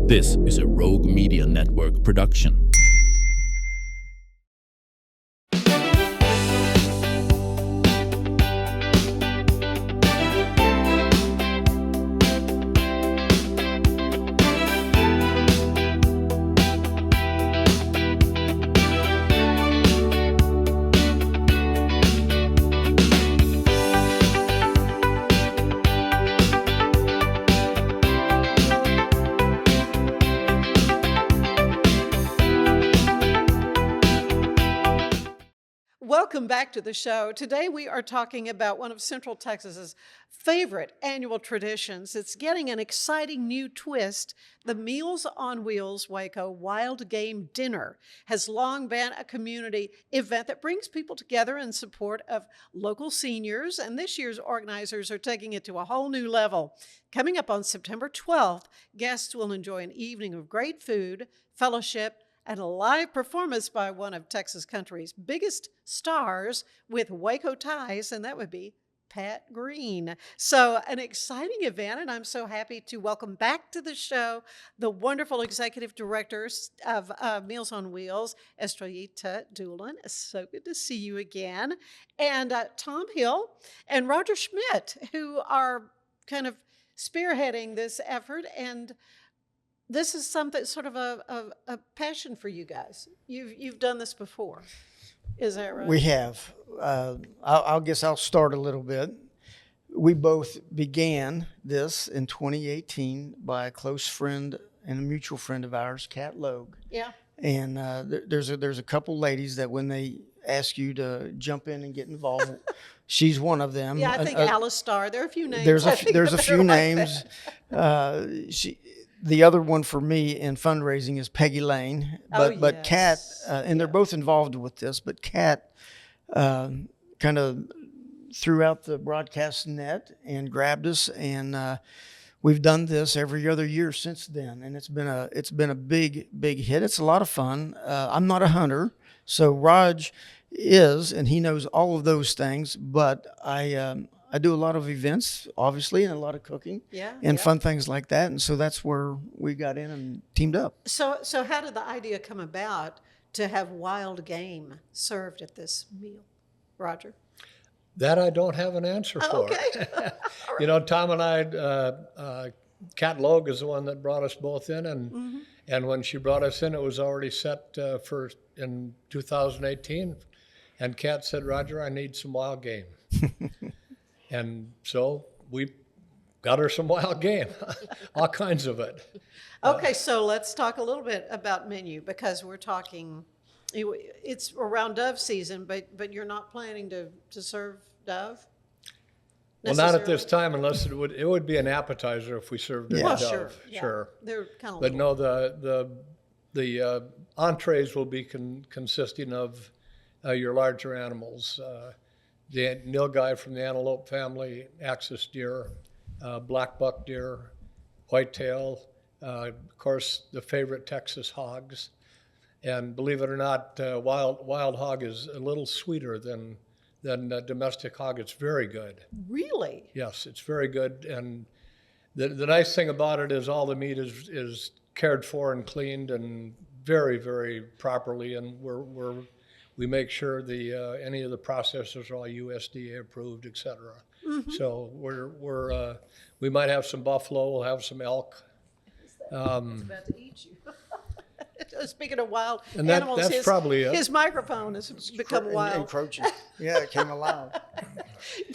This is a Rogue Media Network production. Welcome back to the show. Today we are talking about one of Central Texas's favorite annual traditions. It's getting an exciting new twist. The Meals on Wheels Waco Wild Game Dinner has long been a community event that brings people together in support of local seniors, and this year's organizers are taking it to a whole new level. Coming up on September 12th, guests will enjoy an evening of great food, fellowship, and a live performance by one of Texas country's biggest stars with Waco ties, and that would be Pat Green. So an exciting event, and I'm so happy to welcome back to the show the wonderful executive directors of Meals on Wheels, Estrellita Doolin. It's so good to see you again. And Tom Hill and Roger Schmidt, who are kind of spearheading this effort, and this is something sort of a passion for you guys. You've done this before, is that right? We have. I guess I'll start a little bit. We both began this in 2018 by a close friend and a mutual friend of ours, Kat Logue. Yeah. And there's a couple ladies that when they ask you to jump in and get involved, she's one of them. Yeah, I think Alice Starr. There are a few names. There's a few names. The other one for me in fundraising is Peggy Lane, but Kat, and they're both involved with this, but Kat kind of threw out the broadcast net and grabbed us, and we've done this every other year since then, and it's been a big hit. It's a lot of fun. I'm not a hunter, so Raj is, and he knows all of those things, but I do a lot of events, obviously, and a lot of cooking and fun things like that. And so that's where we got in and teamed up. So how did the idea come about to have wild game served at this meal, Roger? That I don't have an answer for. Okay. You know, Tom and I, Kat Logue is the one that brought us both in. And when she brought us in, it was already set for in 2018. And Kat said, Roger, I need some wild game. And so we got her some wild game, all kinds of it. Okay, so let's talk a little bit about menu, because we're talking, it's around dove season, but you're not planning to serve dove? Well, not at this time, unless it would be an appetizer if we served it with dove. Sure. They're kind of. But no, the entrees will be consisting of your larger animals. The nilgai from the antelope family, axis deer, black buck deer, whitetail, of course the favorite Texas hogs, and believe it or not, wild hog is a little sweeter than domestic hog. It's very good. Really? Yes, it's very good, and the nice thing about it is all the meat is cared for and cleaned and very, very properly, and we make sure any of the processors are all USDA approved, et cetera. Mm-hmm. So we might have some buffalo, we'll have some elk. It's about to eat you. Speaking of wild and animals, that's probably it. His microphone has become wild. Encroaching. Yeah, it came alive.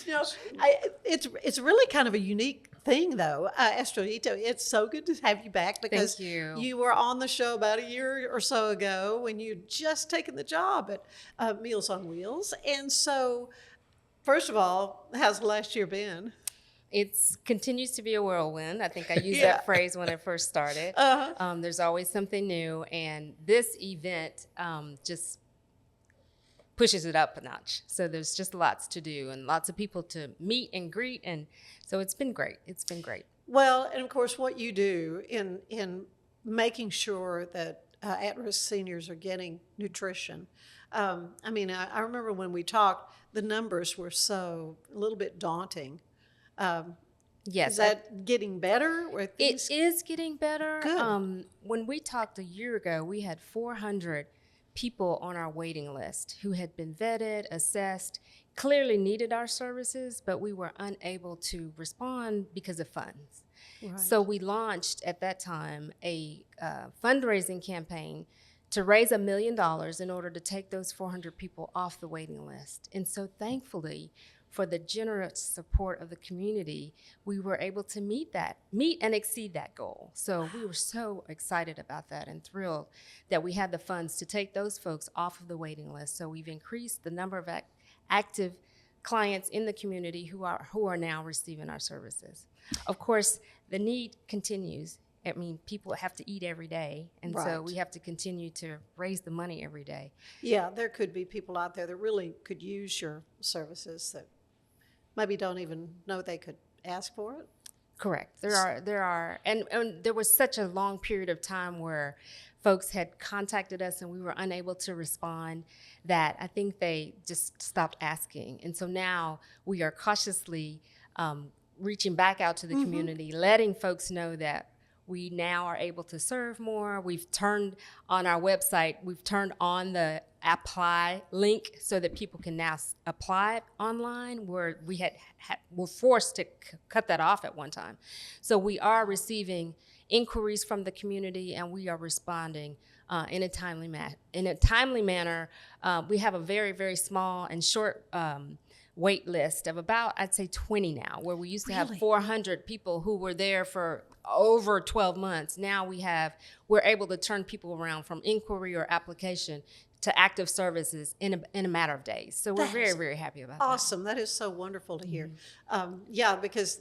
It's really kind of a unique thing, though, Estrellita. It's so good to have you back, because you were on the show about a year or so ago when you'd just taken the job at Meals on Wheels. And so, first of all, how's last year been? It continues to be a whirlwind. I think I used that phrase when I first started. There's always something new, and this event just pushes it up a notch. So there's just lots to do and lots of people to meet and greet, and so it's been great. It's been great. Well, and of course, what you do in making sure that at-risk seniors are getting nutrition. I remember when we talked, the numbers were a little bit daunting. Yes. Is that getting better? It is getting better. Good. When we talked a year ago, we had 400 people on our waiting list who had been vetted, assessed, clearly needed our services, but we were unable to respond because of funds. Right. So we launched at that time a fundraising campaign to raise $1 million in order to take those 400 people off the waiting list. And so thankfully, for the generous support of the community, we were able to meet and exceed that goal. So we were so excited about that and thrilled that we had the funds to take those folks off of the waiting list. So we've increased the number of active clients in the community who are now receiving our services. Of course, the need continues. I mean, people have to eat every day, and so we have to continue to raise the money every day. Yeah, there could be people out there that really could use your services that maybe don't even know they could ask for it. Correct. There are, and there was such a long period of time where folks had contacted us and we were unable to respond that I think they just stopped asking. And so now we are cautiously reaching back out to the community, letting folks know that we now are able to serve more. We've turned on our website, we've turned on the apply link so that people can now apply online, where we were forced to cut that off at one time. So we are receiving inquiries from the community and we are responding in a timely manner. We have a very, very small and short wait list of about, I'd say 20 now, where we used to have 400 people who were there for over 12 months. Now we're able to turn people around from inquiry or application to active services in a matter of days. So we're very, very happy about that. Awesome. That is so wonderful to hear. Yeah, because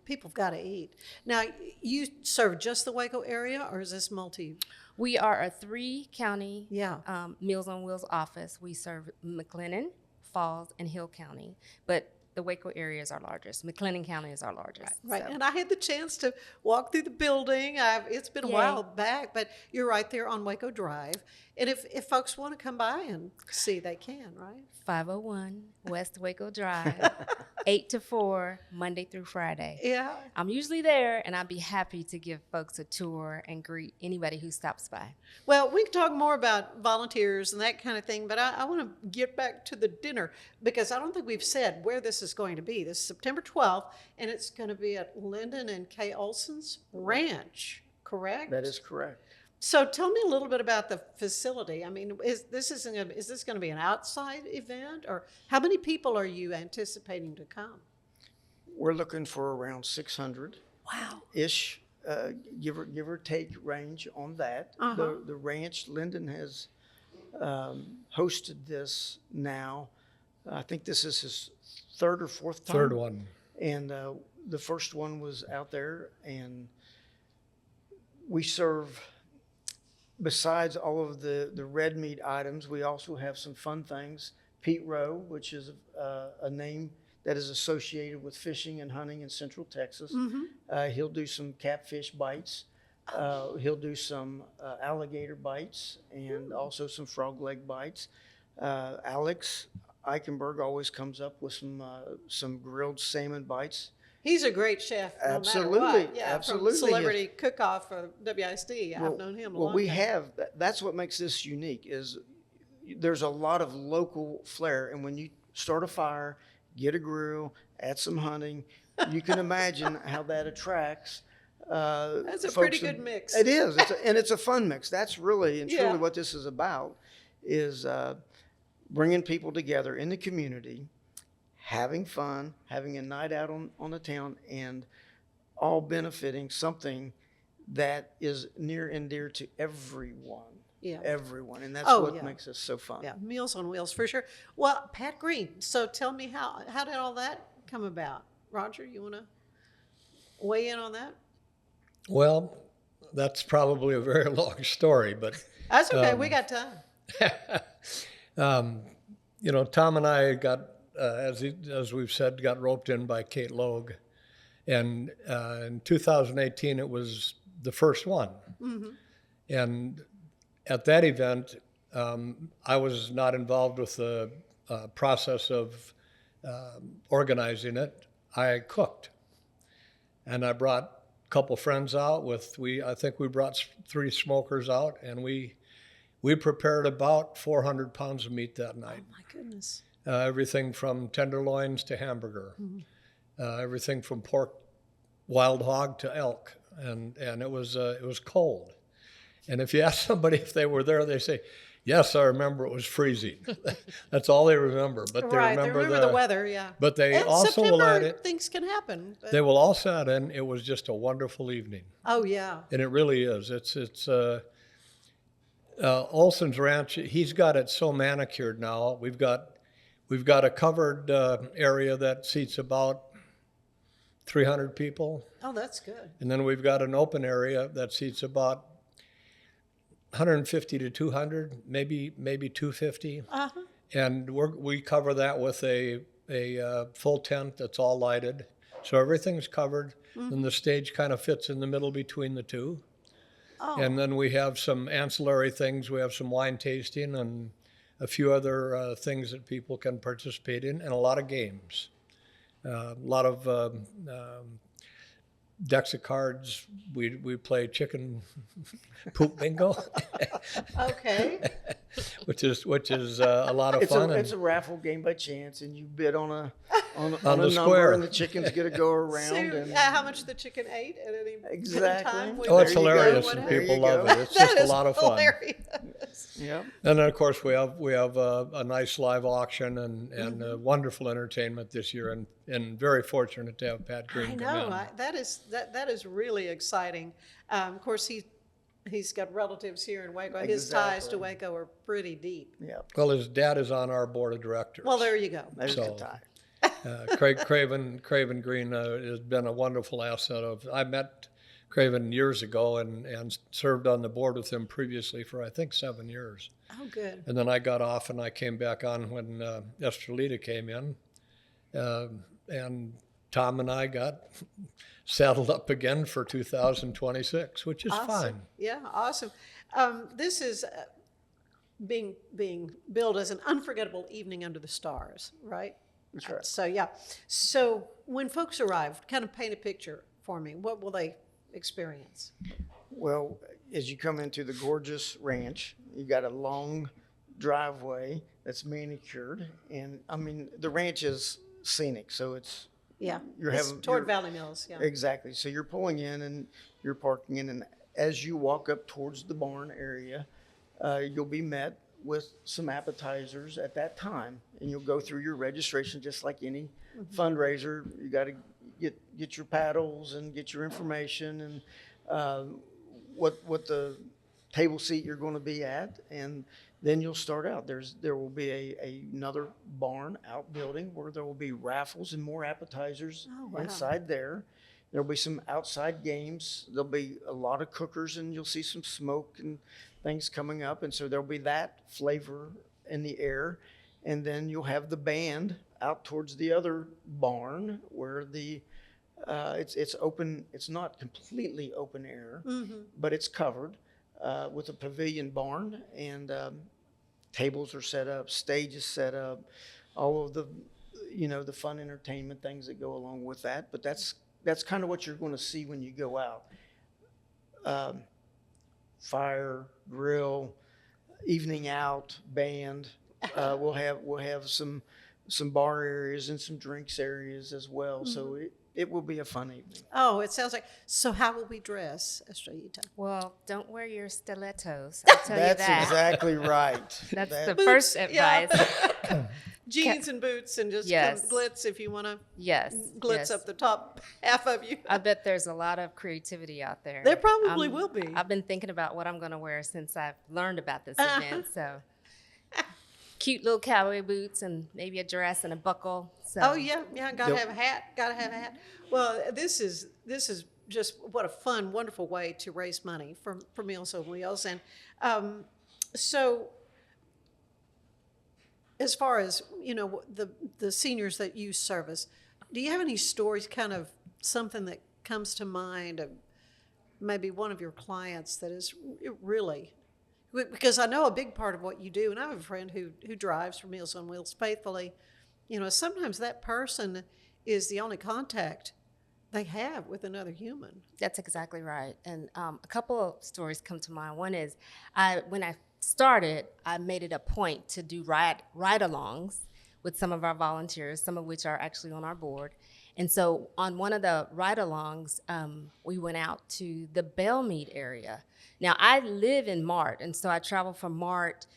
people have got to eat. Now, you serve just the Waco area, or is this multi? We are a 3-county Yeah. Meals on Wheels office. We serve McLennan, Falls, and Hill County, but the Waco area is our largest. McLennan County is our largest. Right. So. And I had the chance to walk through the building. It's been a while back, but you're right there on Waco Drive. And if folks want to come by and see, they can, right? 501 West Waco Drive, 8 to 4, Monday through Friday. Yeah. I'm usually there, and I'd be happy to give folks a tour and greet anybody who stops by. Well, we can talk more about volunteers and that kind of thing, but I want to get back to the dinner because I don't think we've said where this is going to be. This is September 12th, and it's going to be at Lyndon and Kay Olson's ranch, correct? That is correct. So tell me a little bit about the facility. I mean, is this going to be an outside event, or how many people are you anticipating to come? We're looking for around 600. Wow. Ish, give or take range on that. The ranch, Lyndon has hosted this now. I think this is his third or fourth time. Third one. And the first one was out there, and we serve. Besides all of the red meat items, we also have some fun things. Pete Rowe, which is a name that is associated with fishing and hunting in Central Texas. He'll do some catfish bites. He'll do some alligator bites and also some frog leg bites. Alex Eichenberg always comes up with some grilled salmon bites. He's a great chef. Absolutely, no matter what. Yeah, absolutely. From Celebrity Cook-Off for WISD. I've known him a long time. That's what makes this unique is there's a lot of local flair. And when you start a fire, get a grill, add some hunting, you can imagine how that attracts That's a pretty good mix. It is. It's a fun mix. That's really and truly what this is about is bringing people together in the community, having fun, having a night out on the town, and all benefiting something that is near and dear to everyone. Yeah. Everyone. And that's what makes this so fun. Yeah, Meals on Wheels for sure. Well, Pat Green, so tell me how did all that come about? Roger, you want to weigh in on that? Well, that's probably a very long story, but that's okay. We got time. Tom and I got, as we've said, got roped in by Kate Logue. And in 2018, it was the first one. Mm-hmm. And at that event, I was not involved with the process of organizing it. I cooked. And I brought a couple friends out I think we brought 3 smokers out, and we prepared about 400 pounds of meat that night. Oh, my goodness. Everything from tenderloins to hamburger, everything from pork, wild hog to elk, and it was cold. And if you ask somebody if they were there, they say, "Yes, I remember it was freezing." That's all they remember. But they remember the weather, yeah. But they and also will add it. Things can happen. But. They will also add in. It was just a wonderful evening. Oh yeah. And it really is. It's Olson's Ranch. He's got it so manicured now. We've got a covered area that seats about 300 people. Oh, that's good. And then we've got an open area that seats about 150 to 200, maybe 250. Uh-huh. And we cover that with a full tent that's all lighted. So everything's covered. And the stage kind of fits in the middle between the two. Oh. And then we have some ancillary things. We have some wine tasting and a few other things that people can participate in, and a lot of games. A lot of decks of cards. We play chicken poop bingo. Okay. which is a lot of fun. It's a raffle game by chance, and you bid on a the number, square. and the chicken's going to go around. So, and how much the chicken ate at any Exactly. time? Oh, it's There you go. hilarious, and There people you love go. it. It's just a lot of fun. Hilarious. Yep. And then, of course, we have a nice live auction and wonderful entertainment this year, and very fortunate to have Pat Green I come know. in. That is really exciting. Of course, he's got relatives here in Waco. His ties to Waco are pretty deep. Yep. Well, his dad is on our board of directors. Well, there you go. There's So- the tie. Craven Green has been a wonderful asset. I met Craven years ago and served on the board with him previously for, I think, 7 years. Oh, good. And then I got off and I came back on when Estrellita came in. And Tom and I got saddled up again for 2026, which is Awesome. fine. Yeah, awesome. This is being billed as an unforgettable evening under the stars, right? That's right. So, yeah. So when folks arrive, kind of paint a picture for me. What will they experience? Well, as you come into the gorgeous ranch, you got a long driveway that's manicured, and I mean the ranch is scenic, so it's Yeah. You're It's having- toward you're- Valley Mills, yeah. exactly. So you're pulling in and you're parking in, and as you walk up towards the barn area, you'll be met with some appetizers at that time, and you'll go through your registration just like any fundraiser. You got to get your paddles and get your information and what the table seat you're going to be at, and then you'll start out. There will be another barn outbuilding where there will be raffles and more appetizers inside there. There'll be some outside games. There'll be a lot of cookers, and you'll see some smoke and things coming up. And so there'll be that flavor in the air. And then you'll have the band out towards the other barn where it's open. It's not completely open air, but it's covered with a pavilion barn, and tables are set up, stage is set up, all of the fun entertainment things that go along with that. But that's kind of what you're going to see when you go out. Fire, grill, evening out, band. We'll have some bar areas and some drinks areas as well. So it will be a fun evening. Oh, it sounds like. So how will we dress, Estrellita? Well, don't wear your stilettos. I'll tell you That's that. exactly right. That's That- the first yeah. advice. Jeans and boots and just Yes. glitz if you want to Yes. glitz yes. up the top half of you. I bet there's a lot of creativity out there. There probably will be. I've been thinking about what I'm going to wear since I've learned about this event. So cute little cowboy boots and maybe a dress and a buckle. So Oh yeah, gotta have a hat. Gotta have a hat. Well, this is just what a fun, wonderful way to raise money for Meals on Wheels. And so, as far as the seniors that use service, do you have any stories? Kind of something that comes to mind of maybe one of your clients that is really. Because I know a big part of what you do, and I have a friend who drives for Meals on Wheels faithfully. Sometimes that person is the only contact they have with another human. That's exactly right. And a couple of stories come to mind. One is when I started, I made it a point to do ride-alongs with some of our volunteers, some of which are actually on our board. And so on one of the ride-alongs, we went out to the Bellmead area. Now, I live in Mart, and so I travel from Mart,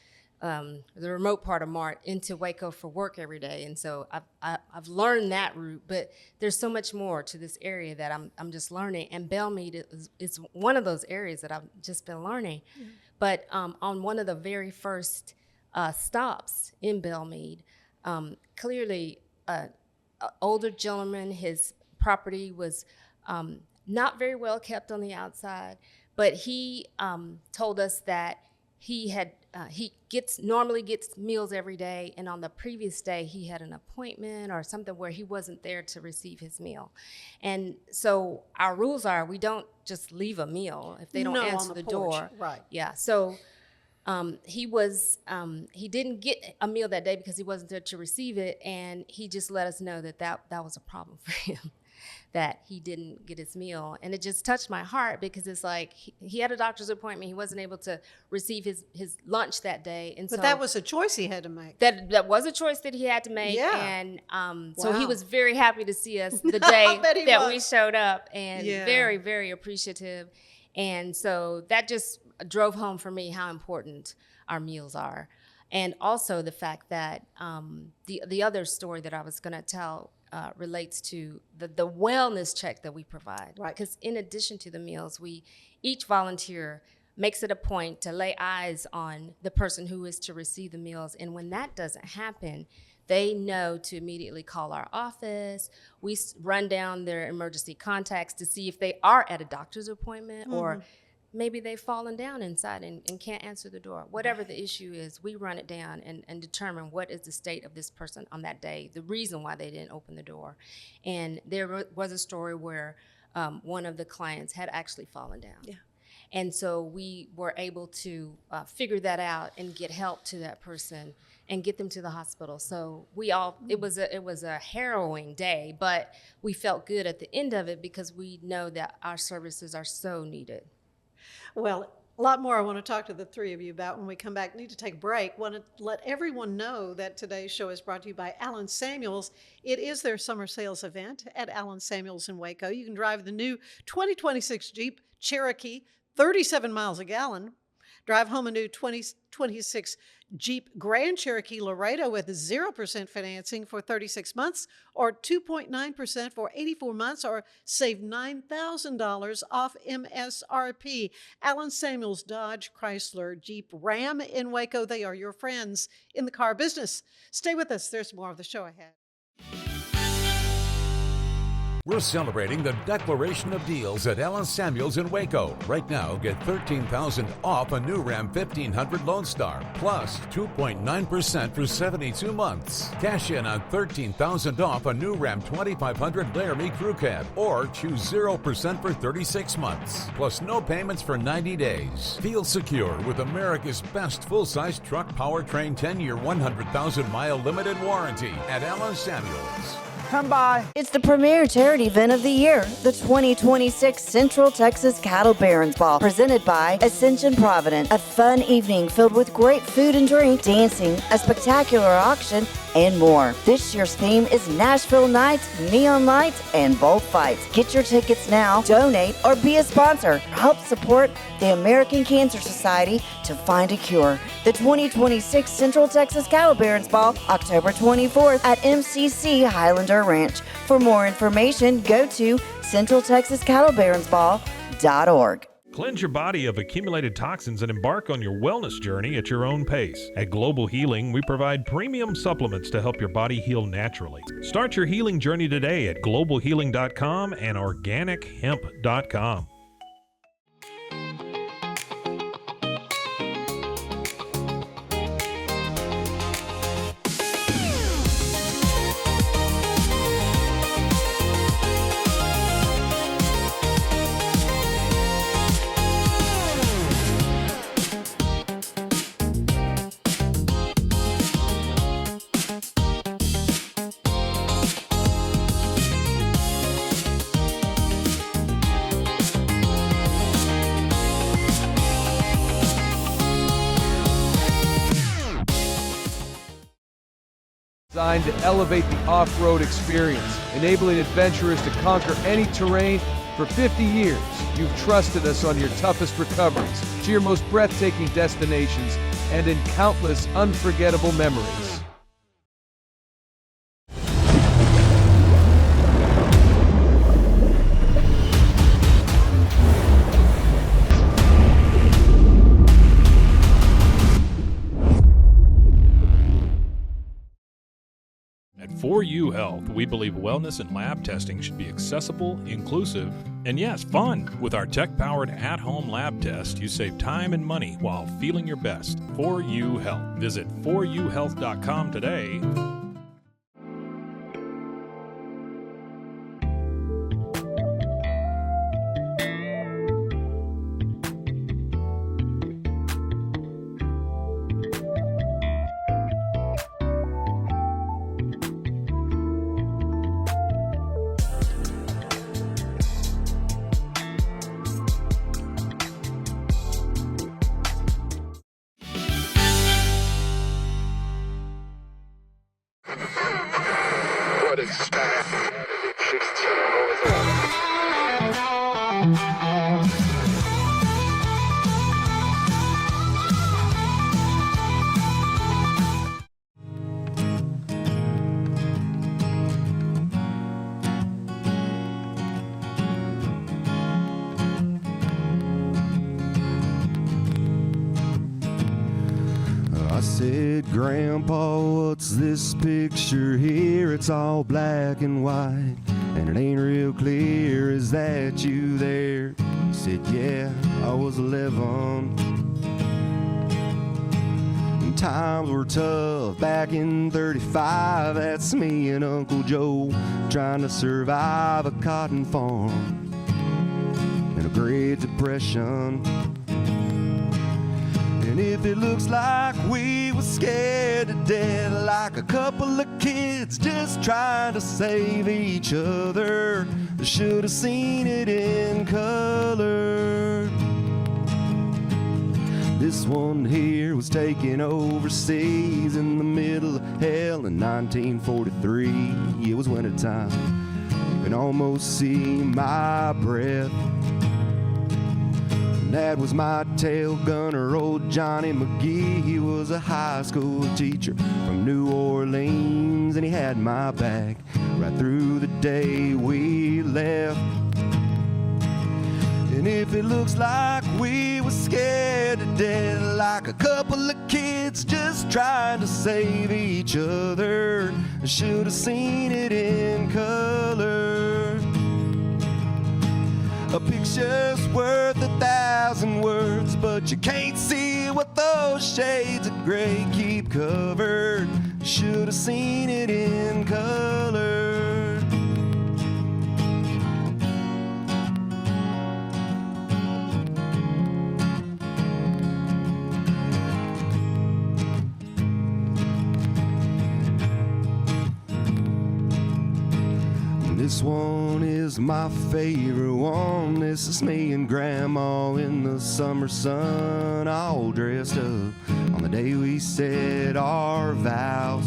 the remote part of Mart, into Waco for work every day. And so I've learned that route, but there's so much more to this area that I'm just learning. And Bellmead is one of those areas that I've just been learning. Mm-hmm. But on one of the very first stops in Bellmead, clearly an older gentleman, his property was not very well kept on the outside, but he told us that he normally gets meals every day, and on the previous day he had an appointment or something where he wasn't there to receive his meal. And so our rules are we don't just leave a meal if they don't answer the door. Right. Yeah. So he didn't get a meal that day because he wasn't there to receive it, and he just let us know that was a problem for him, that he didn't get his meal. And it just touched my heart because it's like he had a doctor's appointment. He wasn't able to receive his lunch that day. And but that was a choice he had to make. That was a choice that he had to make. Yeah. And so he was very happy to see us the day that we showed up, and very, very appreciative. And so that just drove home for me how important our meals are. And also the fact that the other story that I was going to tell relates to the wellness check that we provide. Right. Because in addition to the meals, each volunteer makes it a point to lay eyes on the person who is to receive the meals. And when that doesn't happen, they know to immediately call our office. We run down their emergency contacts to see if they are at a doctor's appointment, mm-hmm. or maybe they've fallen down inside and can't answer the door. Whatever the issue is, we run it down and determine what is the state of this person on that day, the reason why they didn't open the door. And there was a story where one of the clients had actually fallen down. Yeah. And so we were able to figure that out and get help to that person and get them to the hospital. So it was a harrowing day, but we felt good at the end of it because we know that our services are so needed. Well, a lot more I want to talk to the three of you about when we come back. Need to take a break. Want to let everyone know that today's show is brought to you by Allen Samuels. It is their summer sales event at Allen Samuels in Waco. You can drive the new 2026 Jeep Cherokee, 37 miles a gallon. Drive home a new 2026 Jeep Grand Cherokee Laredo with 0% financing for 36 months or 2.9% for 84 months, or save $9,000 off MSRP. Allen Samuels Dodge Chrysler Jeep Ram in Waco. They are your friends in the car business. Stay with us. There's more of the show ahead. We're celebrating the Declaration of Deals at Allen Samuels in Waco. Right now, get $13,000 off a new Ram 1500 Lone Star, plus 2.9% for 72 months. Cash in on $13,000 off a new Ram 2500 Laramie Crew Cab, or choose 0% for 36 months, plus no payments for 90 days. Feel secure with America's best full-size truck powertrain 10-year, 100,000-mile limited warranty at Allen Samuels. Come by. It's the premier charity event of the year, the 2026 Central Texas Cattle Barons Ball, presented by Ascension Provident. A fun evening filled with great food and drink, dancing, a spectacular auction, and more. This year's theme is Nashville Nights, Neon Lights, and Bullfights. Get your tickets now, donate, or be a sponsor. Help support the American Cancer Society to find a cure. The 2026 Central Texas Cattle Barons Ball, October 24th at MCC Highlander Ranch. For more information, go to centraltexascattlebaronsball.org. Cleanse your body of accumulated toxins and embark on your wellness journey at your own pace. At Global Healing, we provide premium supplements to help your body heal naturally. Start your healing journey today at globalhealing.com and organichemp.com. designed to elevate the off-road experience, enabling adventurers to conquer any terrain. For 50 years, you've trusted us on your toughest recoveries, to your most breathtaking destinations, and in countless unforgettable memories. At 4U Health, we believe wellness and lab testing should be accessible, inclusive, and yes, fun. With our tech-powered at-home lab test, you save time and money while feeling your best. 4U Health. Visit 4uhealth.com today. I said, Grandpa, what's this picture here? It's all black and white, and it ain't real clear. Is that you there? He said, yeah, I was 11. And times were tough back in 35. That's me and Uncle Joe trying to survive a cotton farm in a Great Depression. And if it looks like we were scared to death, like a couple of kids just trying to save each other, should have seen it in color. This one here was taken overseas in the middle of hell in 1943. It was wintertime. You can almost see my breath. That was my tail gunner, old Johnny McGee. He was a high school teacher from New Orleans, and he had my back right through the day we left. And if it looks like we were scared to death, like a couple of kids just trying to save each other, I should have seen it in color. A picture's worth 1,000 words, but you can't see what those shades of gray keep covered. Should have seen it in color. This one is my favorite one. This is me and Grandma in the summer sun, all dressed up on the day we said our vows.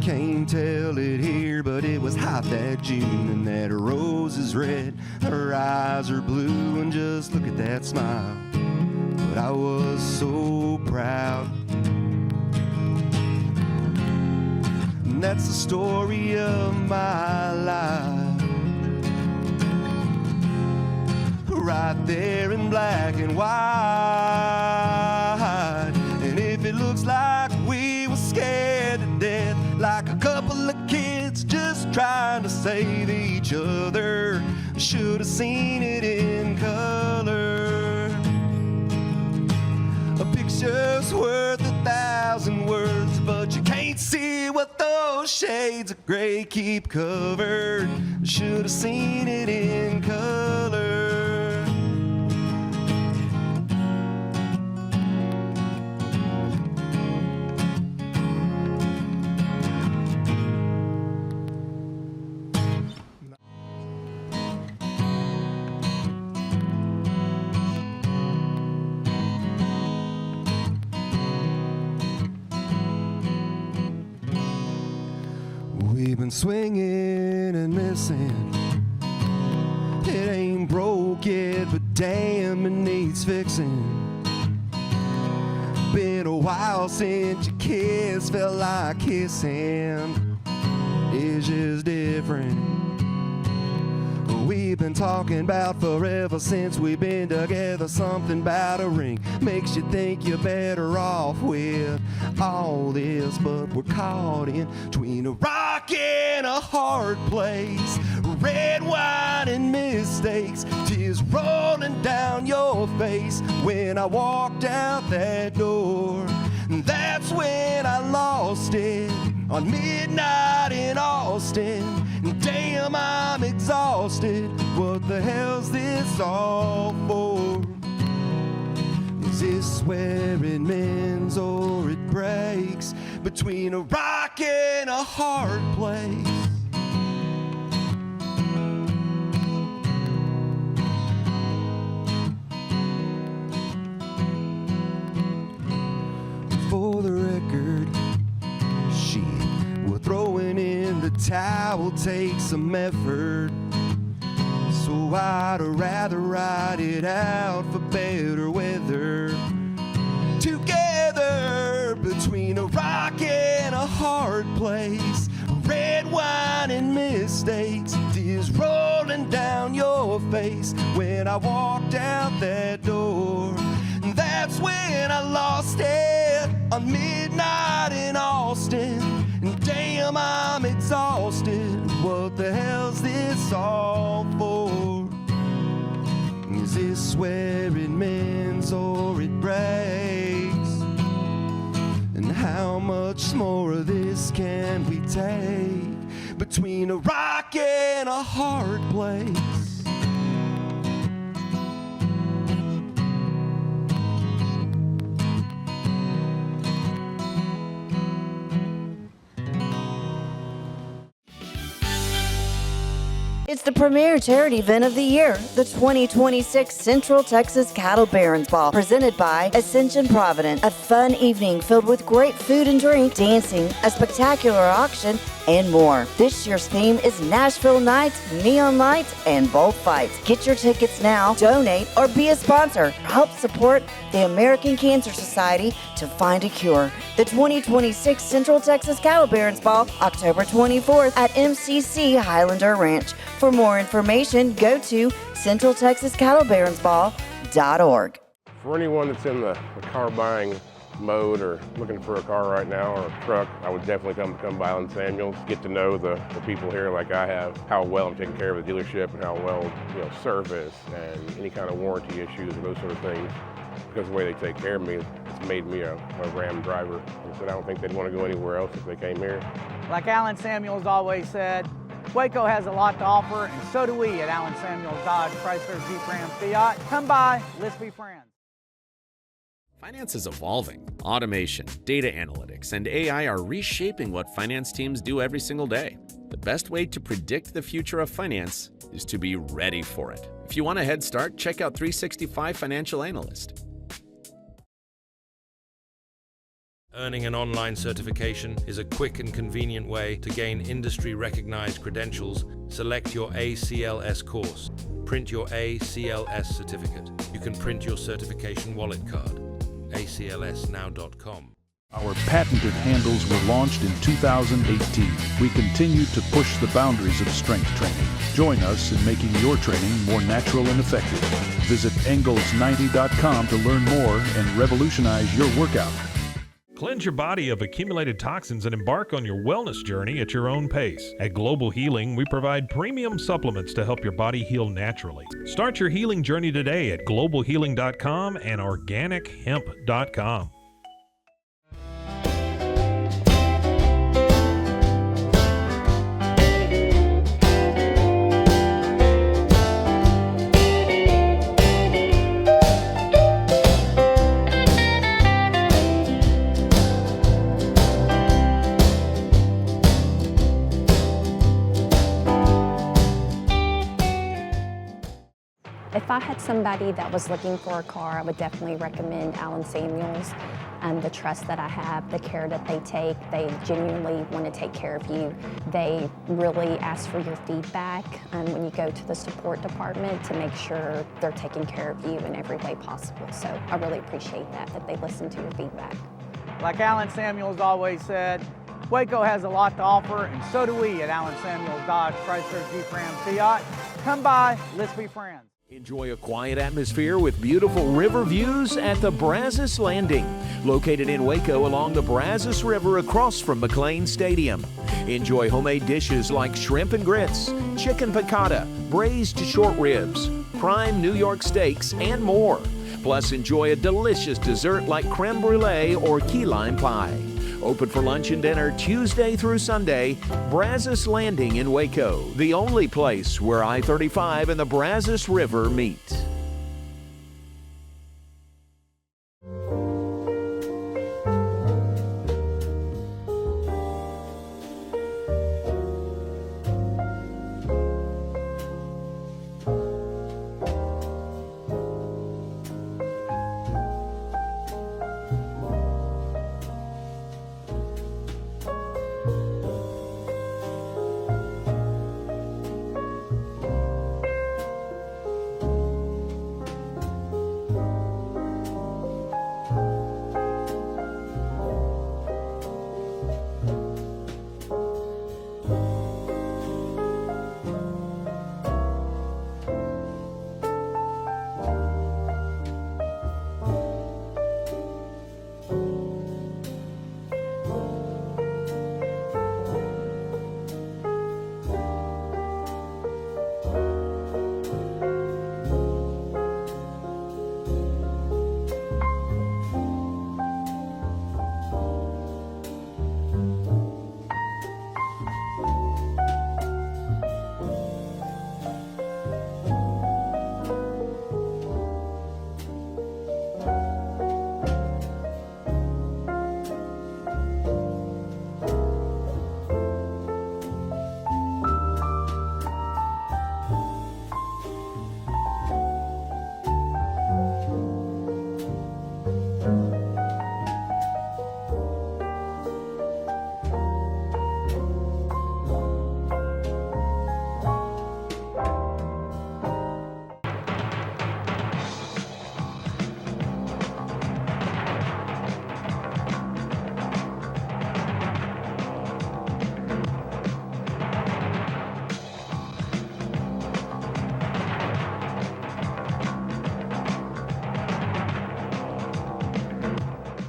Can't tell it here, but it was hot that June, and that rose is red, her eyes are blue, and just look at that smile. But I was so proud. And that's the story of my life, right there in black and white. And if it looks like we were scared to death, like a couple of kids just trying to save each other, should have seen it in color. A picture's worth 1,000 words, but you can't see what those shades of gray keep covered. Should have seen it in color. been swinging and missing. It ain't broke yet, but damn, it needs fixing. Been a while since your kiss felt like kissing. It's just different. We've been talking about forever since we've been together. Something about a ring makes you think you're better off with all this, but we're caught in between a rock and a hard place. Red wine and mistakes, tears rolling down your face. When I walked out that door, that's when I lost it. On midnight in Austin, damn, I'm exhausted. What the hell's this all for? Is this where it mends or it breaks? Between a rock and a hard place. For the record, throwing in the towel takes some effort. So I'd rather ride it out for better weather. Together between a rock and a hard place. Red wine and mistakes, tears rolling down your face. When I walked out that door, that's when I lost it. On midnight in Austin, damn, I'm exhausted. What the hell's this all for? Is this where it mends or it breaks? And how much more of this can we take? Between a rock and a hard place. It's the premier charity event of the year, the 2026 Central Texas Cattle Barons Ball, presented by Ascension Provident. A fun evening filled with great food and drink, dancing, a spectacular auction, and more. This year's theme is Nashville Nights, Neon Lights, and Bullfights. Get your tickets now, donate, or be a sponsor. Help support the American Cancer Society to find a cure. The 2026 Central Texas Cattle Barons Ball, October 24th at MCC Highlander Ranch. For more information, go to centraltexascattlebaronsball.org. For anyone that's in the car buying mode or looking for a car right now or a truck, I would definitely come by Allen Samuels, get to know the people here like I have, how well I'm taking care of the dealership and how well, service and any kind of warranty issues or those sort of things. Because of the way they take care of me, it's made me a Ram driver. And so I don't think they'd want to go anywhere else if they came here. Like Allen Samuels always said, Waco has a lot to offer, and so do we at Allen Samuels Dodge, Chrysler, Jeep, Ram, Fiat. Come by, let's be friends. Finance is evolving. Automation, data analytics, and AI are reshaping what finance teams do every single day. The best way to predict the future of finance is to be ready for it. If you want a head start, check out 365 Financial Analyst. Earning an online certification is a quick and convenient way to gain industry-recognized credentials. Select your ACLS course. Print your ACLS certificate. You can print your certification wallet card. aclsnow.com. Our patented handles were launched in 2018. We continue to push the boundaries of strength training. Join us in making your training more natural and effective. Visit Engels90.com to learn more and revolutionize your workout. Cleanse your body of accumulated toxins and embark on your wellness journey at your own pace. At Global Healing, we provide premium supplements to help your body heal naturally. Start your healing journey today at globalhealing.com and organichemp.com. If I had somebody that was looking for a car, I would definitely recommend Allen Samuels. The trust that I have, the care that they take, they genuinely want to take care of you. They really ask for your feedback when you go to the support department to make sure they're taking care of you in every way possible. So I really appreciate that they listen to your feedback. Like Allen Samuels always said, Waco has a lot to offer, and so do we at Allen Samuels Dodge Chrysler Jeep Ram Fiat. Come by, let's be friends. Enjoy a quiet atmosphere with beautiful river views at the Brazos Landing, located in Waco along the Brazos River across from McLean Stadium. Enjoy homemade dishes like shrimp and grits, chicken piccata, braised short ribs, prime New York steaks, and more. Plus, enjoy a delicious dessert like creme brulee or key lime pie. Open for lunch and dinner Tuesday through Sunday. Brazos Landing in Waco, the only place where I-35 and the Brazos River meet.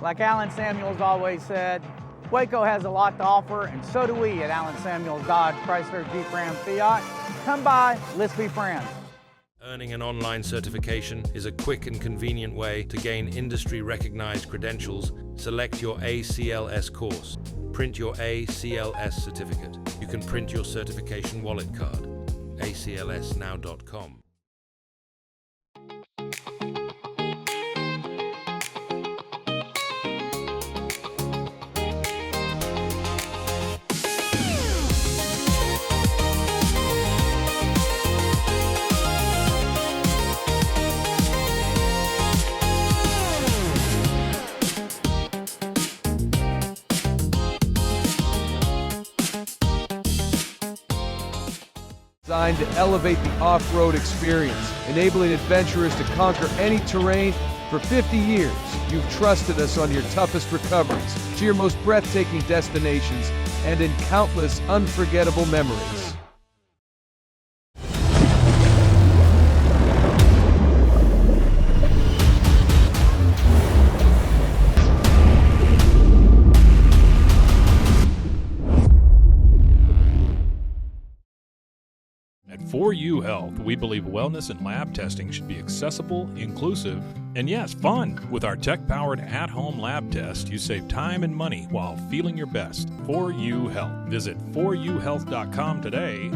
Like Allen Samuels always said, Waco has a lot to offer, and so do we at Allen Samuels Dodge Chrysler Jeep Ram Fiat. Come by, let's be friends. Earning an online certification is a quick and convenient way to gain industry-recognized credentials. Select your ACLS course. Print your ACLS certificate. You can print your certification wallet card. aclsnow.com. Designed to elevate the off-road experience, enabling adventurers to conquer any terrain. For 50 years, you've trusted us on your toughest recoveries, to your most breathtaking destinations, and in countless unforgettable memories. At 4U Health, we believe wellness and lab testing should be accessible, inclusive, and yes, fun. With our tech-powered at-home lab test, you save time and money while feeling your best. 4U Health. Visit 4uhealth.com today.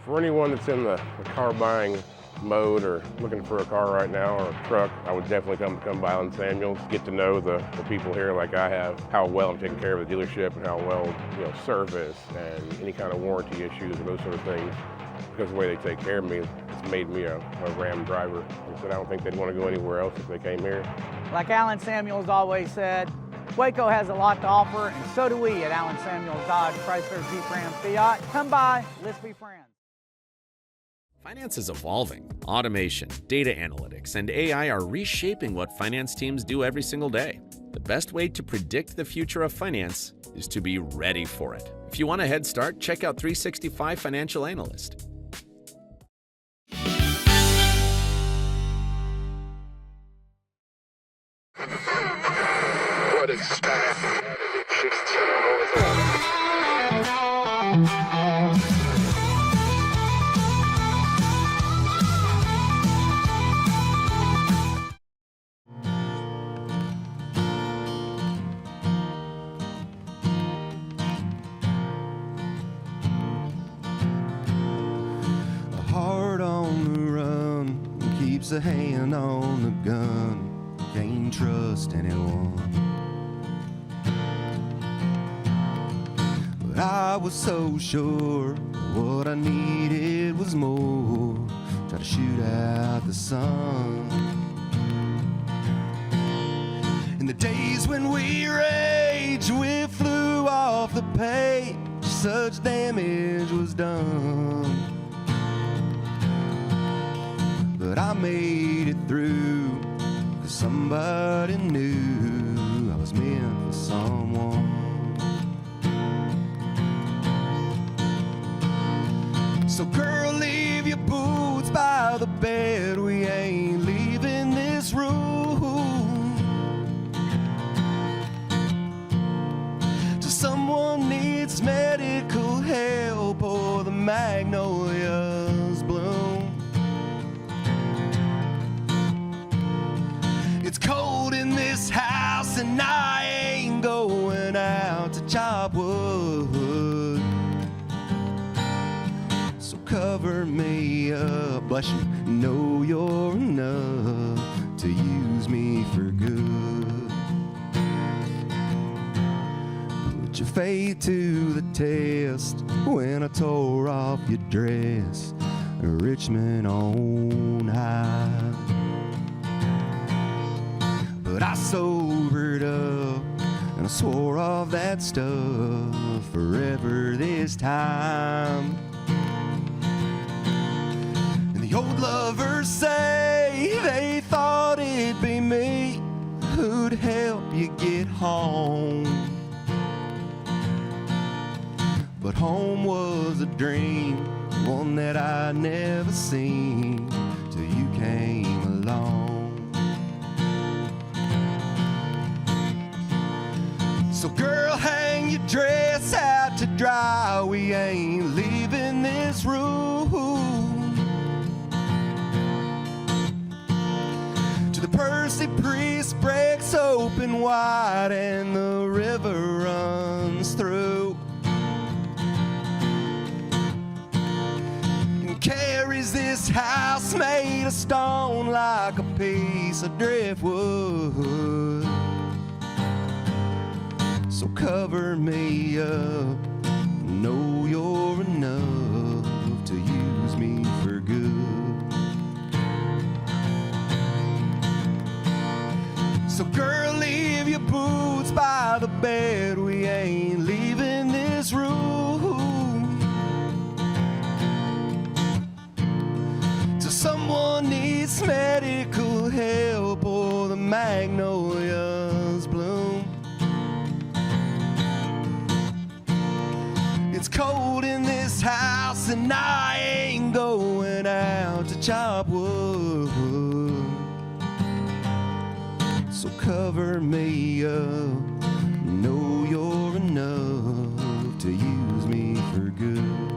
For anyone that's in the car buying mode or looking for a car right now or a truck, I would definitely come by Allen Samuels, get to know the people here like I have, how well I'm taking care of the dealership and how well, service and any kind of warranty issues or those sort of things. because the way they take care of me, it's made me a Ram driver. And so I don't think they'd want to go anywhere else if they came here. Like Alan Samuels always said, Waco has a lot to offer, and so do we at Alan Samuels Dodge, Chrysler, Jeep, Ram, Fiat. Come by, let's be friends. Finance is evolving. Automation, data analytics, and AI are reshaping what finance teams do every single day. The best way to predict the future of finance is to be ready for it. If you want a head start, check out 365 Financial Analyst. What is keeps a hand on the gun, can't trust anyone. But I was so sure what I needed was more, try to shoot out the sun. In the days when we raged, we flew off the page, such damage was done. But I made it through, 'cause somebody knew I was meant for someone. So girl, leave your boots by the bed, we ain't leaving this room till someone needs medical help or the magnolias bloom. It's cold in this house and I ain't going out to chop wood. So cover me up, bless you, know you're enough to use me for good. Put your faith to the test when I tore off your dress, Richmond on high. But I sobered up and I swore off that stuff forever this time. And the old lovers say they thought it'd be me who'd help you get home. But home was a dream, one that I never seen till you came along. So girl, hang your dress out to dry, we ain't leaving this room till the Percy Priest breaks open wide and the river runs through and carries this house made of stone like a piece of driftwood. So cover me up, know you're enough to use me for good. So girl, leave your boots by the bed, we ain't leaving this room till someone needs medical help or the magnolias bloom. It's cold in this house and I ain't going out to chop wood. So cover me up, know you're enough to use me for good.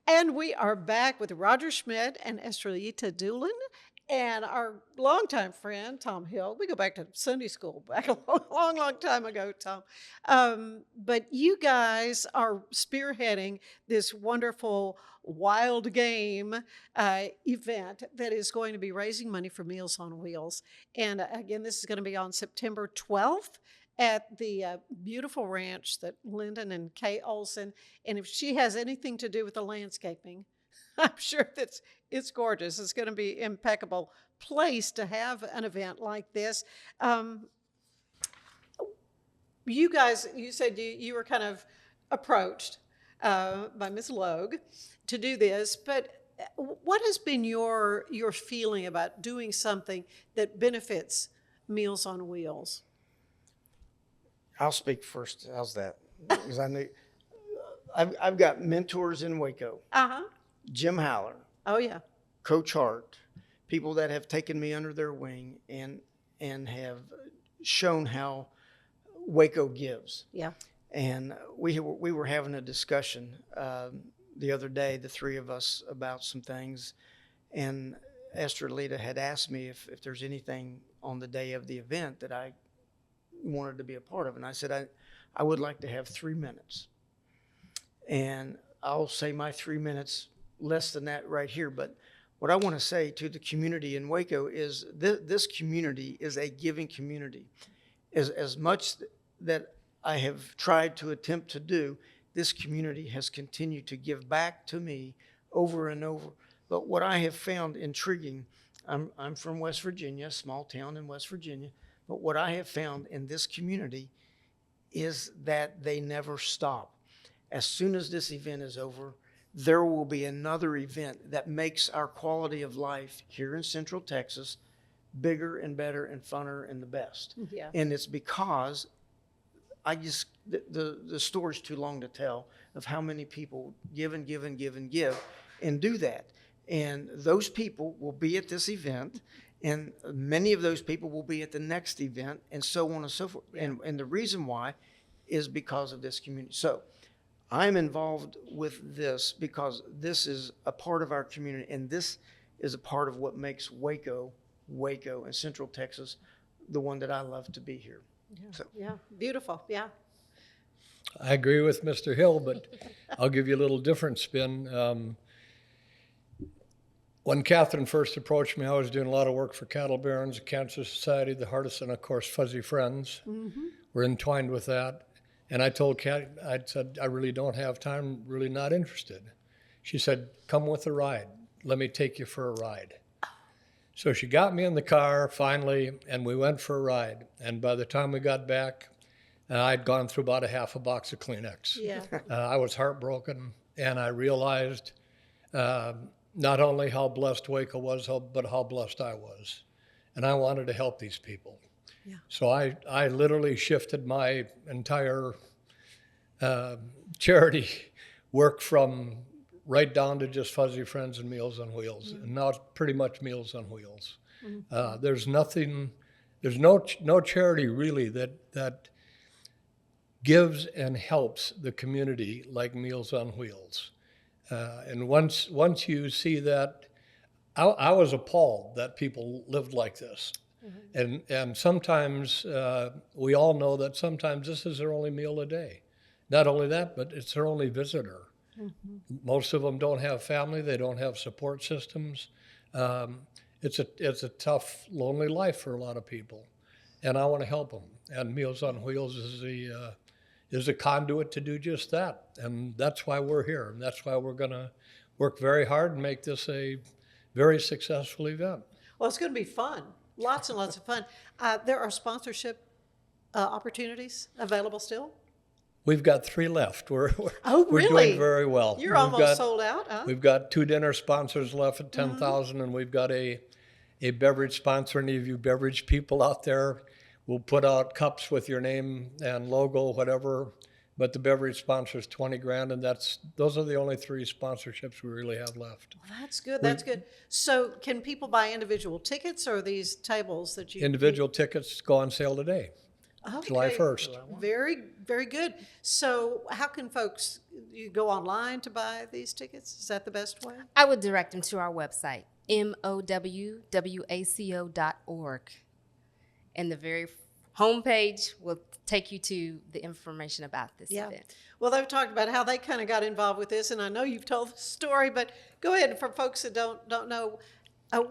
And we are back with Roger Schmidt and Estrellita Doolin. And our longtime friend, Tom Hill, we go back to Sunday school back a long, long time ago, Tom. But you guys are spearheading this wonderful wild game event that is going to be raising money for Meals on Wheels. And again, this is going to be on September 12th at the beautiful ranch that Lyndon and Kay Olson, and if she has anything to do with the landscaping, I'm sure that it's gorgeous. It's going to be impeccable place to have an event like this. You guys, you said you were kind of approached by Ms. Logue to do this, but what has been your feeling about doing something that benefits Meals on Wheels? I'll speak first. How's that? Because I know I've got mentors in Waco. Jim Haller. Oh yeah. Coach Hart, people that have taken me under their wing and have shown how Waco gives. Yeah. And we were having a discussion the other day, the three of us, about some things, and Estrellita had asked me if there's anything on the day of the event that I wanted to be a part of, and I said I would like to have 3 minutes, and I'll say my 3 minutes less than that right here. But what I want to say to the community in Waco is this community is a giving community. As much that I have tried to attempt to do, this community has continued to give back to me over and over. But what I have found intriguing, I'm from West Virginia, a small town in West Virginia, but what I have found in this community is that they never stop. As soon as this event is over, there will be another event that makes our quality of life here in Central Texas bigger and better and funner and the best. Yeah. And it's because the story's too long to tell of how many people give and give and give and give and do that. And those people will be at this event, and many of those people will be at the next event, and so on and so forth. Yeah. And the reason why is because of this community. So I'm involved with this because this is a part of our community, and this is a part of what makes Waco and Central Texas the one that I love to be here. Yeah, so. Yeah, beautiful, yeah. I agree with Mr. Hill, but I'll give you a little different spin. When Catherine first approached me, I was doing a lot of work for Cattle Barons, the Cancer Society, the Heartists, and of course Fuzzy Friends. Mm-hmm. We're entwined with that. And I told Kat, I said, I really don't have time, really not interested. She said, come with a ride. Let me take you for a ride. So she got me in the car finally, and we went for a ride. And by the time we got back, I'd gone through about a half a box of Kleenex. Yeah. I was heartbroken, and I realized not only how blessed Waco was, but how blessed I was. And I wanted to help these people. Yeah. So I literally shifted my entire charity work from right down to just Fuzzy Friends and Meals on Wheels. Mm-hmm. And now it's pretty much Meals on Wheels. Mm-hmm. There's no charity really that gives and helps the community like Meals on Wheels. And once you see that, I was appalled that people lived like this. Mm-hmm. And sometimes we all know that sometimes this is their only meal a day. Not only that, but it's their only visitor. Mm-hmm. Most of them don't have family. They don't have support systems. It's a tough, lonely life for a lot of people, and I want to help them. And Meals on Wheels is a conduit to do just that, and that's why we're here. And that's why we're going to work very hard and make this a very successful event. Well, it's going to be fun. Lots and lots of fun. There are sponsorship opportunities available still? We've got 3 left. We're really? Doing very well. You're almost sold out, huh? We've got 2 dinner sponsors left at 10,000, mm-hmm. and we've got a beverage sponsor. Any of you beverage people out there, we'll put out cups with your name and logo, whatever. But the beverage sponsor is $20,000, and those are the only 3 sponsorships we really have left. Well, that's good. That's good. So, can people buy individual tickets, or are these tables that you? Individual tickets go on sale today, July 1st. Very, very good. So, how can folks? You go online to buy these tickets? Is that the best way? I would direct them to our website. mowwaco.org. And the very homepage will take you to the information about this event. Well, they've talked about how they kind of got involved with this, and I know you've told the story, but go ahead, for folks that don't know,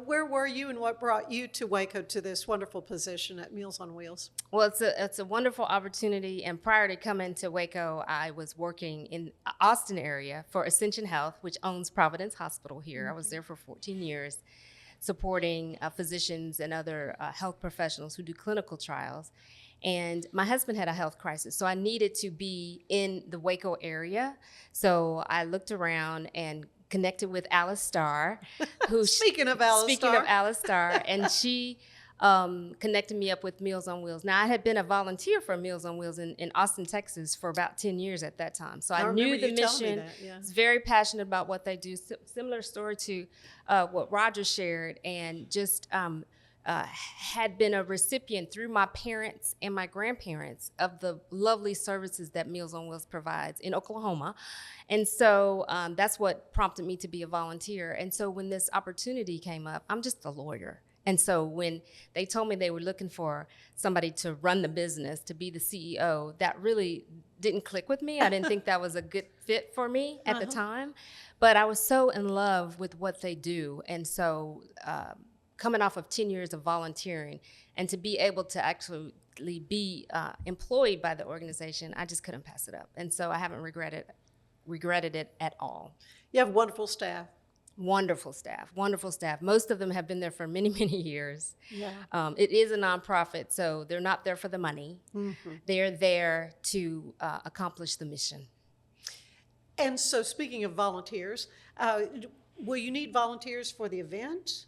where were you and what brought you to Waco to this wonderful position at Meals on Wheels? Well, it's a wonderful opportunity, and prior to coming to Waco, I was working in Austin area for Ascension Health, which owns Providence Hospital here. I was there for 14 years, supporting physicians and other health professionals who do clinical trials. And my husband had a health crisis, so I needed to be in the Waco area. So I looked around and connected with Alice Starr, who Speaking of Alice Starr, and she connected me up with Meals on Wheels. Now, I had been a volunteer for Meals on Wheels in Austin, Texas for about 10 years at that time. So I knew the mission. I was very passionate about what they do. Similar story to what Roger shared, and just had been a recipient through my parents and my grandparents of the lovely services that Meals on Wheels provides in Oklahoma. And so that's what prompted me to be a volunteer. And so when this opportunity came up, I'm just a lawyer. And so when they told me they were looking for somebody to run the business, to be the CEO, that really didn't click with me. I didn't think that was a good fit for me at the time. But I was so in love with what they do. And so coming off of 10 years of volunteering and to be able to actually be employed by the organization, I just couldn't pass it up. And so I haven't regretted it at all. You have wonderful staff. Wonderful staff. Most of them have been there for many, many years. Yeah. It is a nonprofit, so they're not there for the money. Mm-hmm. They're there to accomplish the mission. And so speaking of volunteers, will you need volunteers for the event?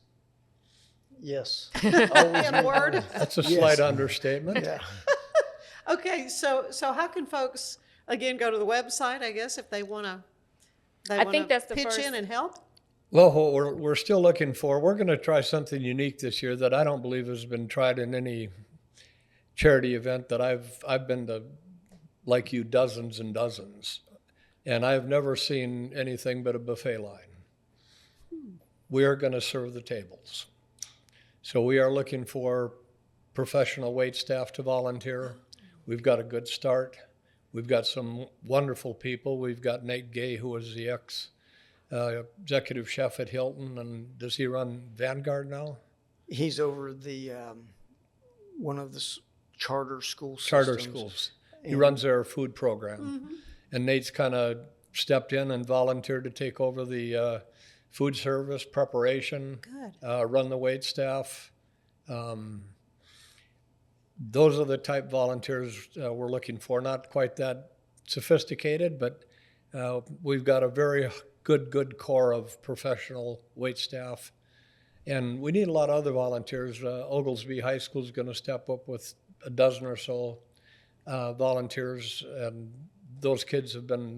Yes. In a word? That's a slight understatement. Yeah. Okay, so how can folks, again, go to the website, I guess, if they want to pitch in and help? Well, what we're still looking for, we're going to try something unique this year that I don't believe has been tried in any charity event that I've been to, like you, dozens and dozens, and I've never seen anything but a buffet line. We are going to serve the tables. So we are looking for professional wait staff to volunteer. We've got a good start. We've got some wonderful people. We've got Nate Gay, who was the executive chef at Hilton, and does he run Vanguard now? He's over the one of the charter school systems. Charter schools. He runs their food program. Mm-hmm. And Nate's kind of stepped in and volunteered to take over the food service preparation, run the wait staff. Those are the type volunteers we're looking for. Not quite that sophisticated, but we've got a very good core of professional wait staff. And we need a lot of other volunteers. Oglesby High School is going to step up with a dozen or so volunteers. And those kids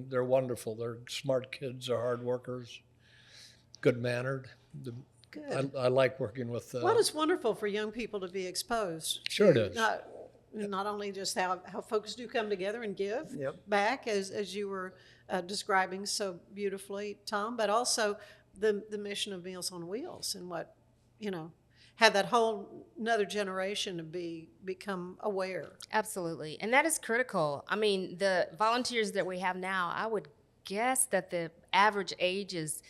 they're wonderful. They're smart kids, they're hard workers, good-mannered. Good. I like working with. Well, it's wonderful for young people to be exposed. Sure it is. Not only just how folks do come together and give back, as you were describing so beautifully, Tom, but also the mission of Meals on Wheels and what, have that whole another generation to become aware. Absolutely, and that is critical. I mean, the volunteers that we have now, I would guess that the average age is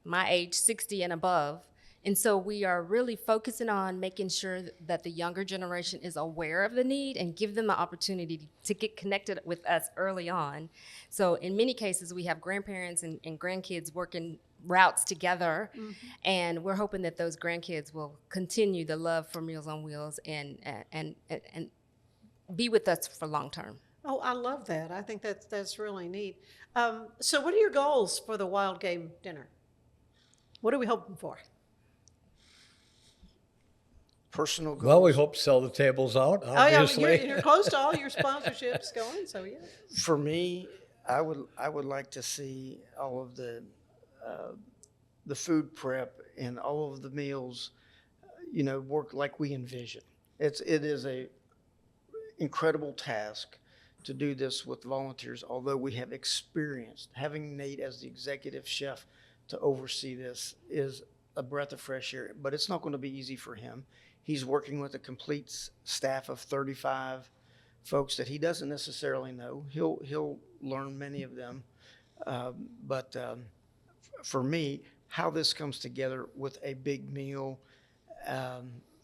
my age, 60 and above. And so we are really focusing on making sure that the younger generation is aware of the need and give them the opportunity to get connected with us early on. So in many cases, we have grandparents and grandkids working routes together, and we're hoping that those grandkids will continue the love for Meals on Wheels and be with us for long term. Oh, I love that. I think that's really neat. So what are your goals for the Wild Game Dinner? What are we hoping for? Personal goals. Well, we hope to sell the tables out, obviously. Oh, yeah, you're close to all your sponsorships going, so yeah. For me, I would like to see all of the food prep and all of the meals, work like we envision. It is a incredible task to do this with volunteers, although we have experienced having Nate as the executive chef to oversee this is a breath of fresh air, but it's not going to be easy for him. He's working with a complete staff of 35 folks that he doesn't necessarily know. He'll learn many of them. But for me, how this comes together with a big meal,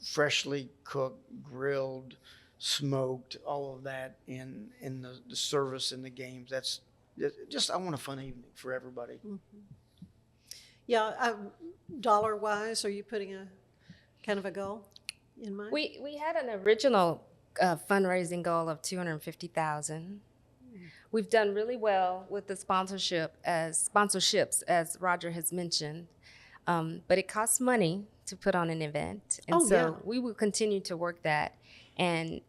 freshly cooked, grilled, smoked, all of that in the service and the games, that's just, I want a fun evening for everybody. Mm-hmm. Yeah, dollar-wise, are you putting a kind of a goal in mind? We had an original fundraising goal of $250,000. We've done really well with the sponsorships, as Roger has mentioned, but it costs money to put on an event, and we will continue to work that. And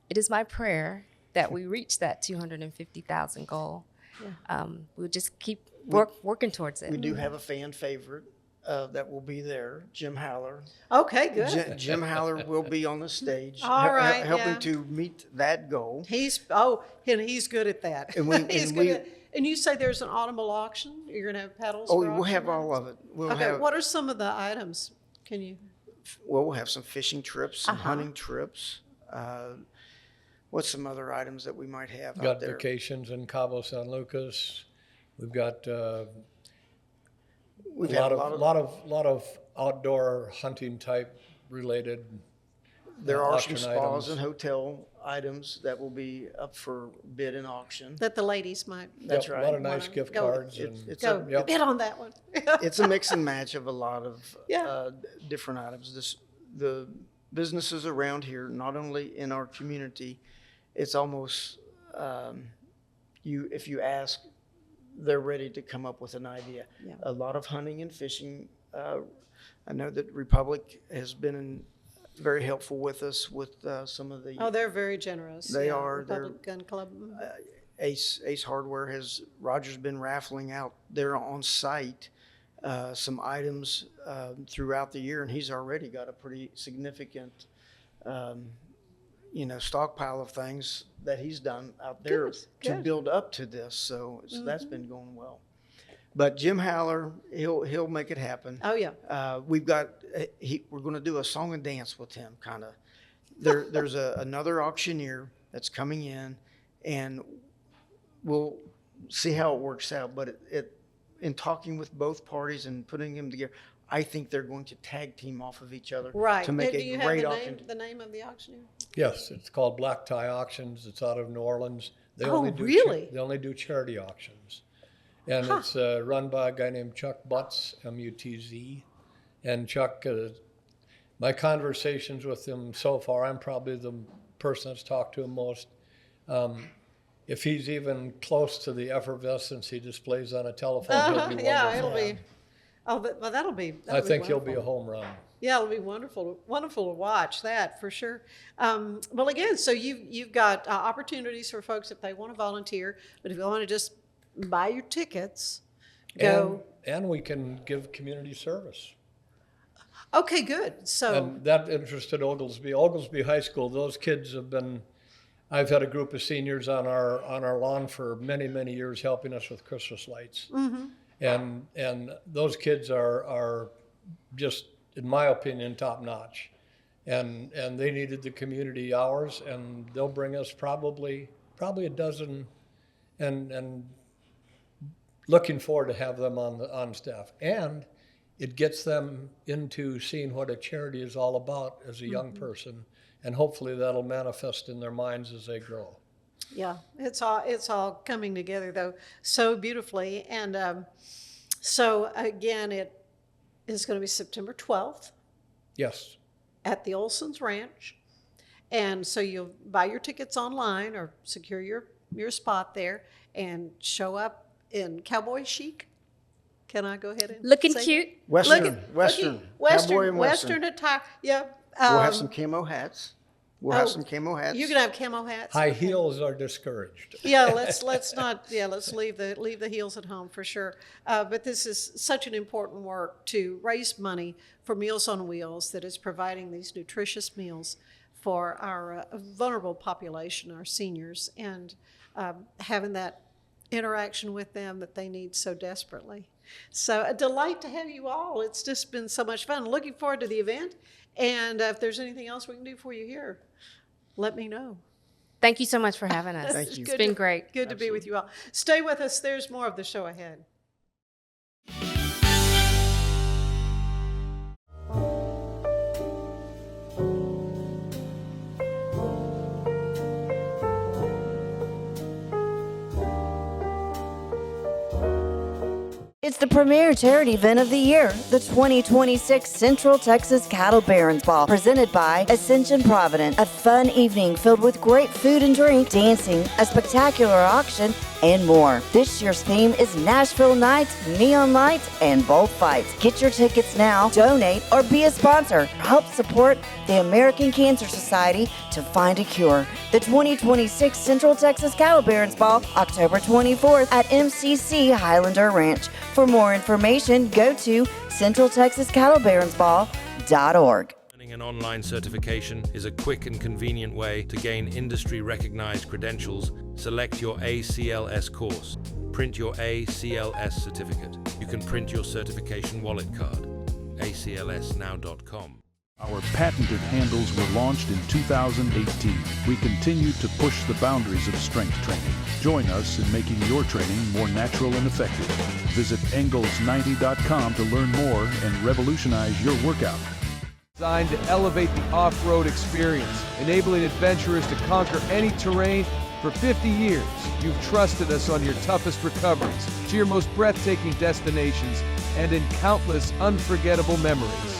it is my prayer that we reach that $250,000 goal. Yeah. We'll just keep working towards it. We do have a fan favorite that will be there, Jim Haller. Okay, good. Jim Haller will be on the stage, right, helping to meet that goal. He's good at that. And you say there's an automobile auction? You're going to have pedals? Oh, we'll have all of it. What are some of the items? Can you? Well, we'll have some fishing trips, some hunting trips. What's some other items that we might have out there? Got vacations in Cabo San Lucas. We've got a lot of outdoor hunting type related. There are some spas and hotel items that will be up for bid and auction. That the ladies might. That's right. A lot of nice gift cards. Bid on that one. It's a mix and match of a lot of different items. The businesses around here, not only in our community, it's almost if you ask, they're ready to come up with an idea. Yeah. A lot of hunting and fishing. I know that Republic has been very helpful with us with some of the. Oh, they're very generous. They are. Republic Gun Club. Ace Hardware Roger's been raffling out there on site some items throughout the year, and he's already got a pretty significant stockpile of things that he's done out there to build up to this. So that's been going well. But Jim Haller, he'll make it happen. Oh yeah. We've got we're going to do a song and dance with him, kind of. There's another auctioneer that's coming in, and we'll see how it works out. But in talking with both parties and putting them together, I think they're going to tag team off of each other to make a great auction. Do you have the name of the auctioneer? Yes, it's called Black Tie Auctions. It's out of New Orleans. They they only do charity auctions. And it's run by a guy named Chuck Butts, M-U-T-Z. And Chuck, my conversations with him so far, I'm probably the person that's talked to him most. If he's even close to the effervescence he displays on a telephone, he'll be wonderful. Yeah, it'll be. Oh, but that'll be. I think he'll be a home run. Yeah, it'll be wonderful to watch that for sure. Well, again, so you've got opportunities for folks if they want to volunteer, but if you want to just buy your tickets, go. And we can give community service. Okay, good. So and that interested Oglesby High School. Those kids have been. I've had a group of seniors on our lawn for many, many years, helping us with Christmas lights. Mm-hmm. And those kids are just, in my opinion, top notch. And they needed the community hours, and they'll bring us probably a dozen, and looking forward to have them on staff. And it gets them into seeing what a charity is all about as a young person, and hopefully that'll manifest in their minds as they grow. Yeah, it's all coming together though so beautifully. And so again, it is going to be September 12th. Yes. At the Olson's Ranch. And so you'll buy your tickets online or secure your spot there and show up in cowboy chic. Can I go ahead and looking cute? Western attire. Yeah. We'll have some camo hats. You're gonna have camo hats. High heels are discouraged. Yeah, let's not. Yeah, let's leave the heels at home for sure. But this is such an important work to raise money for Meals on Wheels that is providing these nutritious meals for our vulnerable population, our seniors, and having that interaction with them that they need so desperately. So a delight to have you all. It's just been so much fun. Looking forward to the event. And if there's anything else we can do for you here, let me know. Thank you so much for having us. Thank you. It's been great. Good to be with you all. Stay with us. There's more of the show ahead. It's the premier charity event of the year, the 2026 Central Texas Cattle Barons Ball, presented by Ascension Provident. A fun evening filled with great food and drink, dancing, a spectacular auction, and more. This year's theme is Nashville Nights, Neon Lights, and Bullfights. Get your tickets now, donate, or be a sponsor. Help support the American Cancer Society to find a cure. The 2026 Central Texas Cattle Barons Ball, October 24th at MCC Highlander Ranch. For more information, go to centraltexascattlebaronsball.org. Earning an online certification is a quick and convenient way to gain industry-recognized credentials. Select your ACLS course. Print your ACLS certificate. You can print your certification wallet card. aclsnow.com. Our patented handles were launched in 2018. We continue to push the boundaries of strength training. Join us in making your training more natural and effective. Visit Engels90.com to learn more and revolutionize your workout. Designed to elevate the off-road experience, enabling adventurers to conquer any terrain. For 50 years, you've trusted us on your toughest recoveries, to your most breathtaking destinations, and in countless unforgettable memories.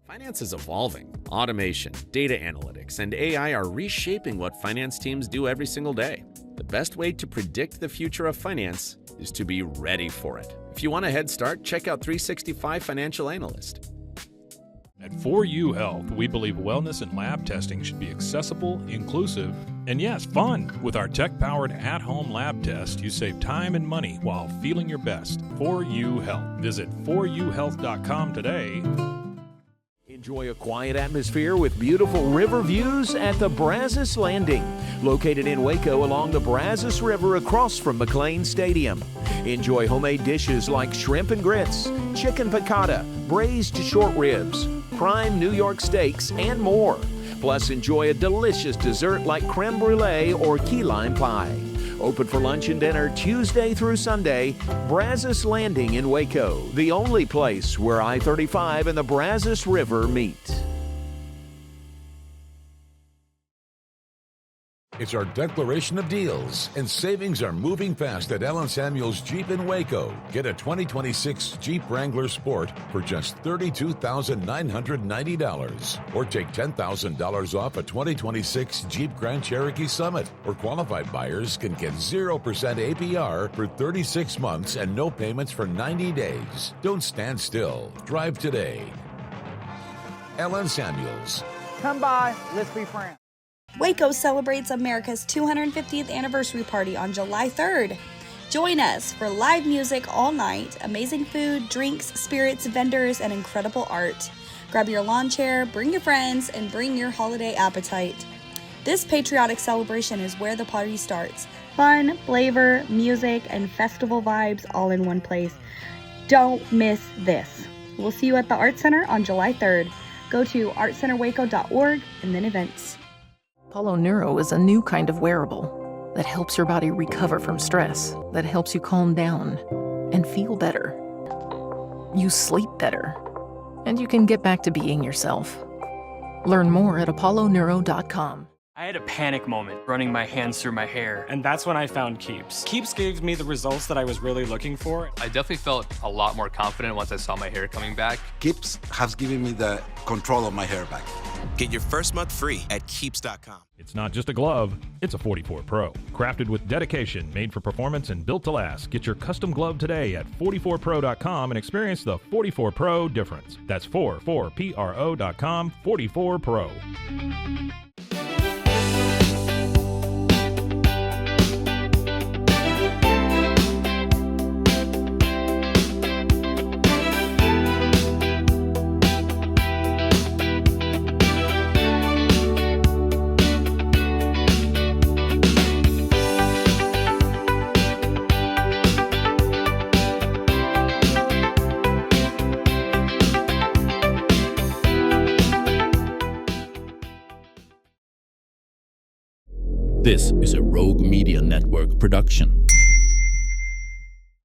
Finance is evolving. Automation, data analytics, and AI are reshaping what finance teams do every single day. The best way to predict the future of finance is to be ready for it. If you want a head start, check out 365 Financial Analyst. At 4U Health, we believe wellness and lab testing should be accessible, inclusive, and yes, fun. With our tech-powered at-home lab test, you save time and money while feeling your best. 4U Health. Visit 4uhealth.com today. Enjoy a quiet atmosphere with beautiful river views at the Brazos Landing, located in Waco along the Brazos River across from McLean Stadium. Enjoy homemade dishes like shrimp and grits, chicken piccata, braised short ribs, prime New York steaks, and more. Plus, enjoy a delicious dessert like creme brulee or key lime pie. Open for lunch and dinner Tuesday through Sunday. Brazos Landing in Waco, the only place where I-35 and the Brazos River meet. It's our declaration of deals, and savings are moving fast at Allen Samuels Jeep in Waco. Get a 2026 Jeep Wrangler Sport for just $32,990. Or take $10,000 off a 2026 Jeep Grand Cherokee Summit. Or qualified buyers can get 0% APR for 36 months and no payments for 90 days. Don't stand still. Drive today. Allen Samuels. Come by, let's be friends. Waco celebrates America's 250th anniversary party on July 3rd. Join us for live music all night, amazing food, drinks, spirits, vendors, and incredible art. Grab your lawn chair, bring your friends, and bring your holiday appetite. This patriotic celebration is where the party starts. Fun, flavor, music, and festival vibes all in one place. Don't miss this. We'll see you at the Art Center on July 3rd. Go to artcenterwaco.org and then events. Apollo Neuro is a new kind of wearable that helps your body recover from stress, that helps you calm down and feel better. You sleep better, and you can get back to being yourself. Learn more at apolloneuro.com. I had a panic moment running my hands through my hair, and that's when I found Keeps. Keeps gave me the results that I was really looking for. I definitely felt a lot more confident once I saw my hair coming back. Keeps has given me the control of my hair back. Get your first month free at Keeps.com. It's not just a glove, it's a 44 Pro. Crafted with dedication, made for performance, and built to last. Get your custom glove today at 44pro.com and experience the 44 Pro difference. That's 44pro.com, 44 Pro. This is a Rogue Media Network production.